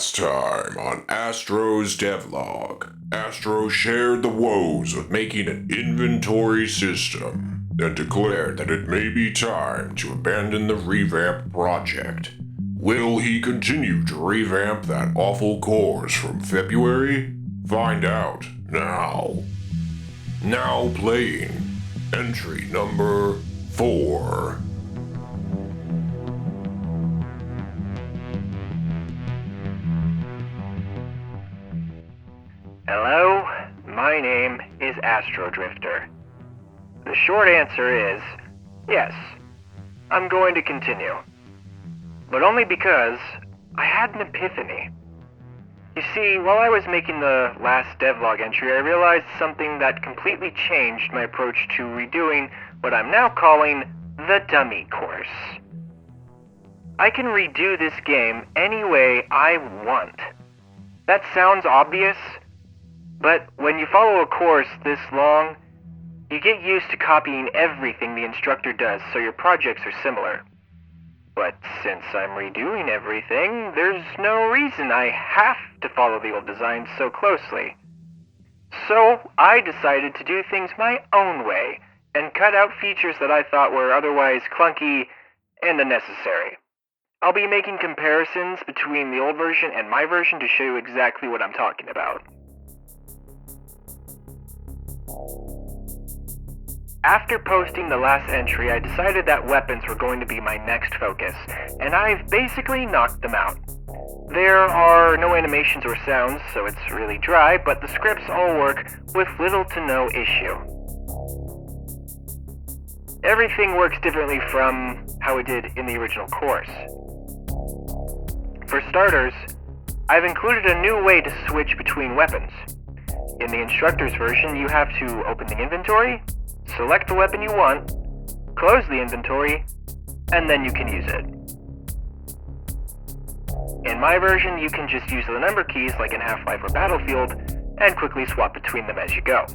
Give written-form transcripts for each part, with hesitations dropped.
Last time on Astro's Dev Log, Astro shared the woes of making an inventory system, then declared that it may be time to abandon the revamp project. Will he continue to revamp that awful course from February? Find out now. Now playing entry number 4. Hello, my name is Astro-Drifter. The short answer is, yes, I'm going to continue. But only because I had an epiphany. You see, while I was making the last devlog entry, I realized something that completely changed my approach to redoing what I'm now calling the dummy course. I can redo this game any way I want. That sounds obvious, but when you follow a course this long, you get used to copying everything the instructor does, so your projects are similar. But since I'm redoing everything, there's no reason I have to follow the old designs so closely. So I decided to do things my own way, and cut out features that I thought were otherwise clunky and unnecessary. I'll be making comparisons between the old version and my version to show you exactly what I'm talking about. After posting the last entry, I decided that weapons were going to be my next focus, and I've basically knocked them out. There are no animations or sounds, so it's really dry, but the scripts all work with little to no issue. Everything works differently from how it did in the original course. For starters, I've included a new way to switch between weapons. In the instructor's version, you have to open the inventory, select the weapon you want, close the inventory, and then you can use it. In my version, you can just use the number keys like in Half-Life or Battlefield, and quickly swap between them as you go.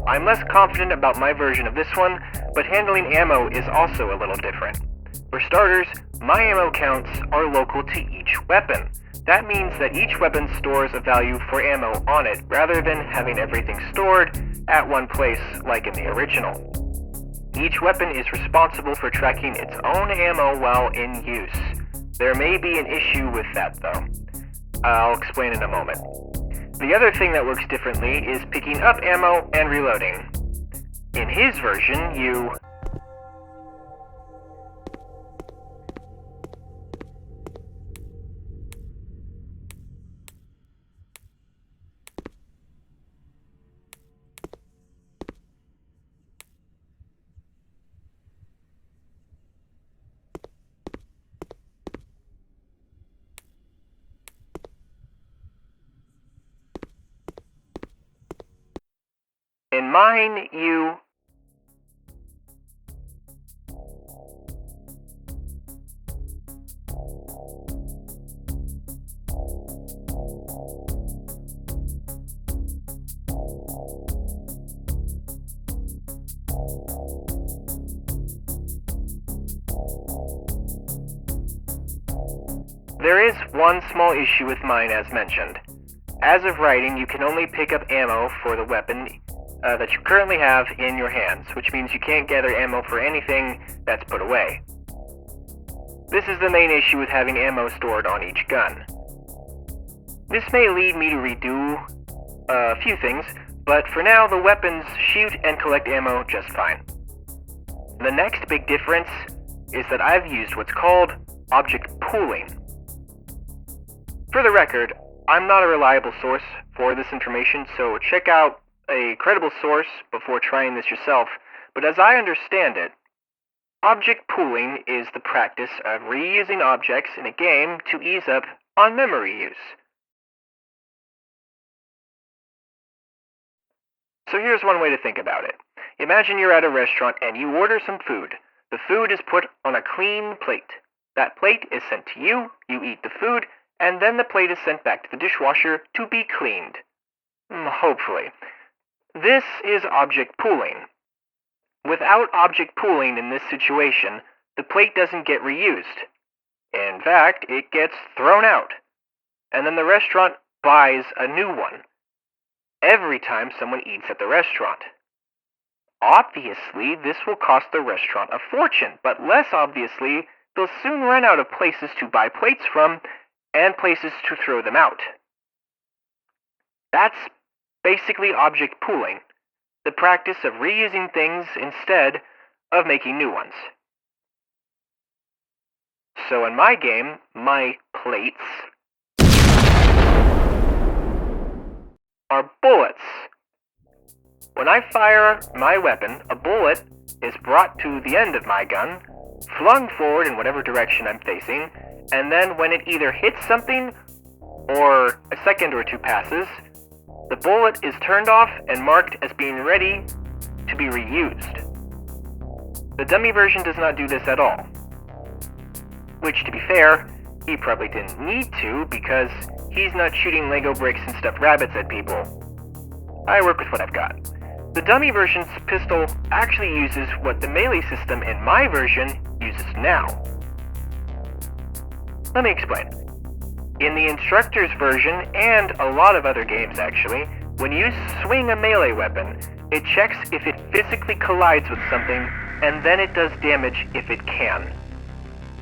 I'm less confident about my version of this one, but handling ammo is also a little different. For starters, my ammo counts are local to each weapon. That means that each weapon stores a value for ammo on it, rather than having everything stored at one place like in the original. Each weapon is responsible for tracking its own ammo while in use. There may be an issue with that though. I'll explain in a moment. The other thing that works differently is picking up ammo and reloading. In his version, you In mine, you There is one small issue with mine as mentioned. As of writing, you can only pick up ammo for the weapon that you currently have in your hands, which means you can't gather ammo for anything that's put away. This is the main issue with having ammo stored on each gun. This may lead me to redo a few things, but for now the weapons shoot and collect ammo just fine. The next big difference is that I've used what's called object pooling. For the record, I'm not a reliable source for this information, so check out a credible source before trying this yourself, but as I understand it, object pooling is the practice of reusing objects in a game to ease up on memory use. So here's one way to think about it. Imagine you're at a restaurant and you order some food. The food is put on a clean plate. That plate is sent to you, you eat the food, and then the plate is sent back to the dishwasher to be cleaned. Hopefully. This is object pooling. Without object pooling in this situation, the plate doesn't get reused. In fact, it gets thrown out. And then the restaurant buys a new one every time someone eats at the restaurant. Obviously, this will cost the restaurant a fortune, but less obviously, they'll soon run out of places to buy plates from and places to throw them out. That's basically object pooling, the practice of reusing things instead of making new ones. So in my game, my plates are bullets. When I fire my weapon, a bullet is brought to the end of my gun, flung forward in whatever direction I'm facing, and then when it either hits something or a second or two passes, the bullet is turned off and marked as being ready to be reused. The dummy version does not do this at all. Which, to be fair, he probably didn't need to because he's not shooting Lego bricks and stuffed rabbits at people. I work with what I've got. The dummy version's pistol actually uses what the melee system in my version uses now. Let me explain. In the instructor's version, and a lot of other games actually, when you swing a melee weapon, it checks if it physically collides with something, and then it does damage if it can.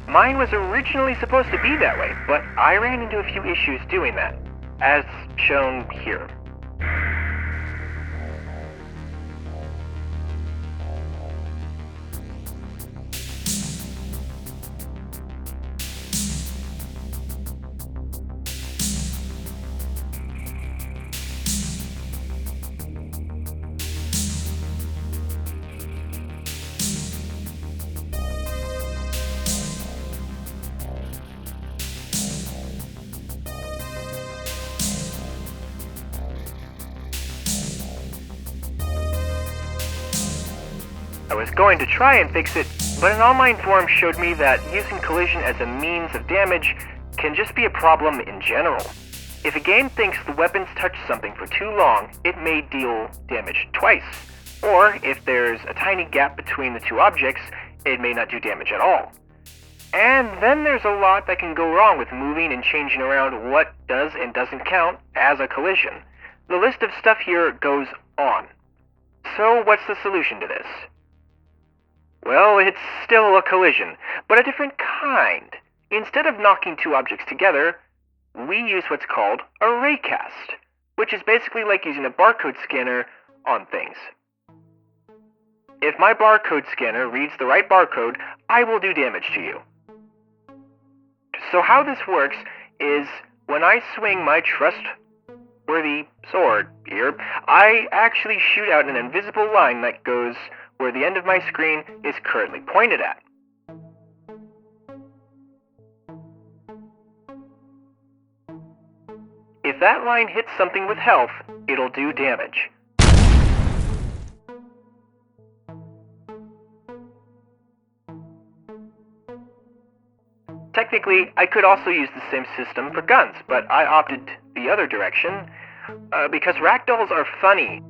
Mine was originally supposed to be that way, but I ran into a few issues doing that, as shown here. I was going to try and fix it, but an online forum showed me that using collision as a means of damage can just be a problem in general. If a game thinks the weapons touch something for too long, it may deal damage twice. Or, if there's a tiny gap between the two objects, it may not do damage at all. And then there's a lot that can go wrong with moving and changing around what does and doesn't count as a collision. The list of stuff here goes on. So what's the solution to this? Well, it's still a collision, but a different kind. Instead of knocking two objects together, we use what's called a raycast, which is basically like using a barcode scanner on things. If my barcode scanner reads the right barcode, I will do damage to you. So how this works is when I swing my trustworthy sword here, I actually shoot out an invisible line that goes where the end of my screen is currently pointed at. If that line hits something with health, it'll do damage. Technically, I could also use the same system for guns, but I opted the other direction, because ragdolls are funny.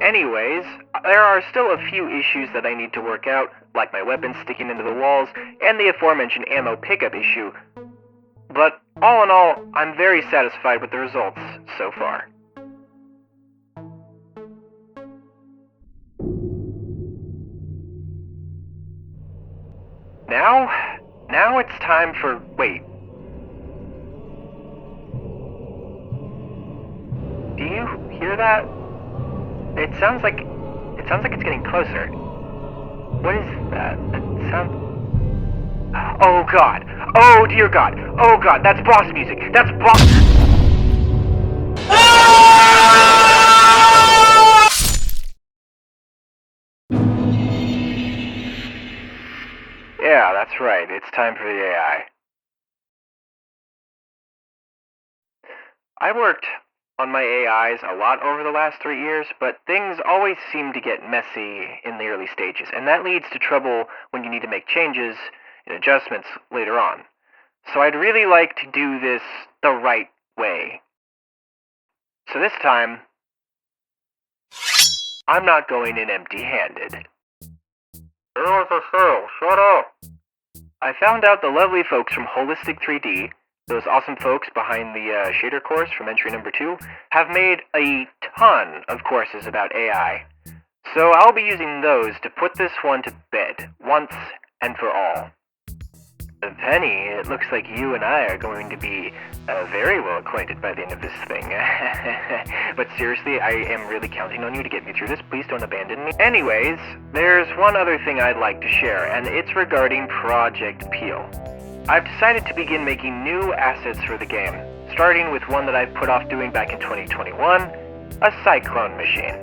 Anyways, there are still a few issues that I need to work out, like my weapons sticking into the walls, and the aforementioned ammo pickup issue. But all in all, I'm very satisfied with the results so far. Now it's time for... wait. Do you hear that? It sounds like it's getting closer. What is that? It sounds... Oh God! Oh dear God! Oh God! That's boss music! That's boss... Yeah, that's right. It's time for the AI. I worked on my AIs a lot over the last 3 years, but things always seem to get messy in the early stages, and that leads to trouble when you need to make changes and adjustments later on. So I'd really like to do this the right way. So this time, I'm not going in empty-handed. It was a sale, shut up! I found out the lovely folks from Holistic 3D, those awesome folks behind the shader course from entry number 2, have made a ton of courses about AI. So I'll be using those to put this one to bed, once and for all. Penny, it looks like you and I are going to be very well acquainted by the end of this thing. But seriously, I am really counting on you to get me through this. Please don't abandon me. Anyways, there's one other thing I'd like to share, and it's regarding Project Peel. I've decided to begin making new assets for the game, starting with one that I put off doing back in 2021, a Cyclone machine.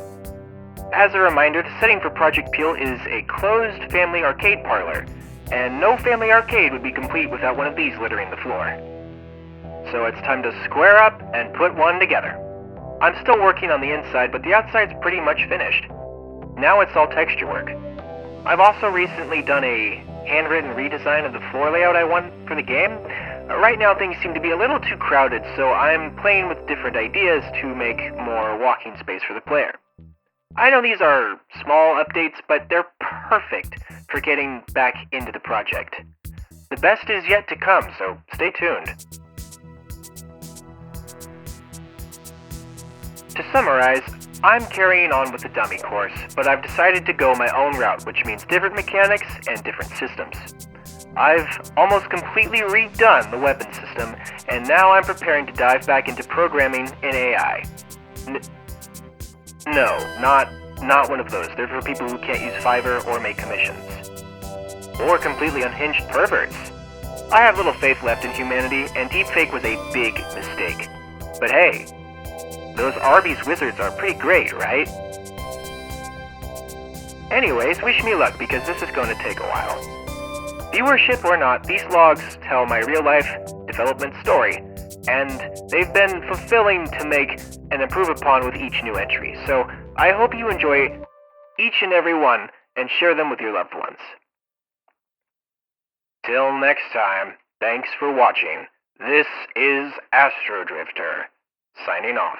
As a reminder, the setting for Project Peel is a closed family arcade parlor, and no family arcade would be complete without one of these littering the floor. So it's time to square up and put one together. I'm still working on the inside, but the outside's pretty much finished. Now it's all texture work. I've also recently done a handwritten redesign of the floor layout I want for the game. Right now things seem to be a little too crowded, so I'm playing with different ideas to make more walking space for the player. I know these are small updates, but they're perfect for getting back into the project. The best is yet to come, so stay tuned. To summarize, I'm carrying on with the dummy course, but I've decided to go my own route, which means different mechanics and different systems. I've almost completely redone the weapon system, and now I'm preparing to dive back into programming in AI. No, not one of those. They're for people who can't use Fiverr or make commissions. Or completely unhinged perverts. I have little faith left in humanity, and deepfake was a big mistake. But hey, those Arby's wizards are pretty great, right? Anyways, wish me luck because this is going to take a while. Viewership or not, these logs tell my real-life development story, and they've been fulfilling to make and improve upon with each new entry, so I hope you enjoy each and every one and share them with your loved ones. Till next time, thanks for watching. This is Astro-Drifter, signing off.